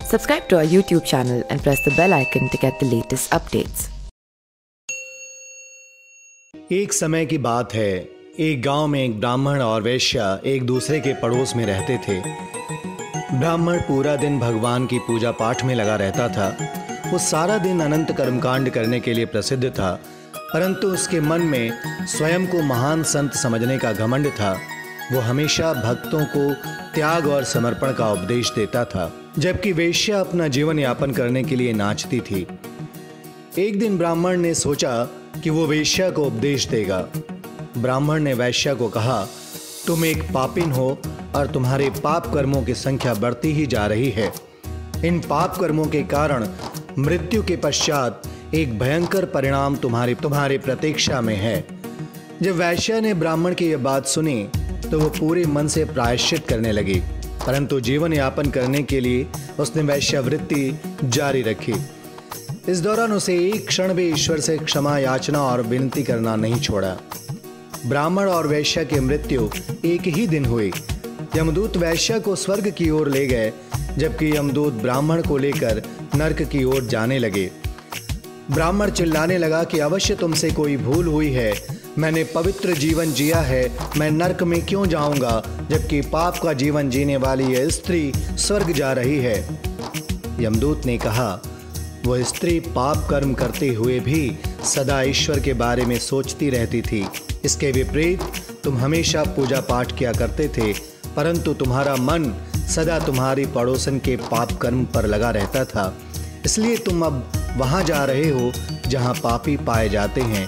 Subscribe to our YouTube channel and press the bell icon to get the latest updates. एक समय की बात है, एक गांव में एक ब्राह्मण और वैश्या एक दूसरे के पड़ोस में रहते थे। ब्राह्मण पूरा दिन भगवान की पूजा पाठ में लगा रहता था। वो सारा दिन अनंत कर्मकांड करने के लिए प्रसिद्ध था, परंतु उसके मन में स्वयं को महान संत समझने का घमंड था। वो हमेशा भक्तों को त्याग और समर्पण का उपदेश देता था, जबकि वैश्या अपना जीवन यापन करने के लिए नाचती थी। एक दिन ब्राह्मण ने सोचा कि वो वैश्या को उपदेश देगा। ब्राह्मण ने वैश्या को कहा, तुम एक पापिन हो और तुम्हारे पाप कर्मों की संख्या बढ़ती ही जा रही है। इन पाप कर्मों के कारण मृत्यु के पश्चात एक भयंकर परिणाम तुम्हारे प्रतीक्षा में है। जब वैश्या ने ब्राह्मण की यह बात सुनी तो वो पूरे मन से प्रायश्चित करने लगी, परंतु जीवन यापन करने के लिए उसने वैश्यावृत्ति जारी रखी। इस दौरान उसे एक क्षण भी ईश्वर से क्षमा याचना और विनती करना नहीं छोड़ा। ब्राह्मण और वैश्या की मृत्यु एक ही दिन हुई। यमदूत वैश्या को स्वर्ग की ओर ले गए, जबकि यमदूत ब्राह्मण को लेकर नरक की ओर जाने लगे। ब्राह्मण चिल्लाने लगा कि अवश्य तुमसे कोई भूल हुई है। मैंने पवित्र जीवन जिया है, मैं नरक में क्यों जाऊंगा, जबकि पाप का जीवन जीने वाली यह स्त्री स्वर्ग जा रही है। यमदूत ने कहा, वह स्त्री पाप कर्म करते हुए भी सदा ईश्वर के बारे में सोचती रहती थी। इसके विपरीत तुम हमेशा पूजा पाठ किया करते थे, परंतु तुम्हारा मन सदा तुम्हारी पड़ोसन के पाप कर्म पर लगा रहता था। इसलिए तुम अब वहां जा रहे हो जहां पापी पाए जाते हैं।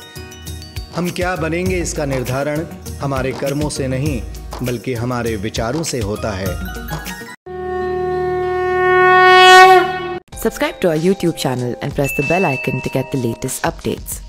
हम क्या बनेंगे इसका निर्धारण हमारे कर्मों से नहीं, बल्कि हमारे विचारों से होता है। Subscribe to our YouTube channel and press the bell icon to get the latest updates.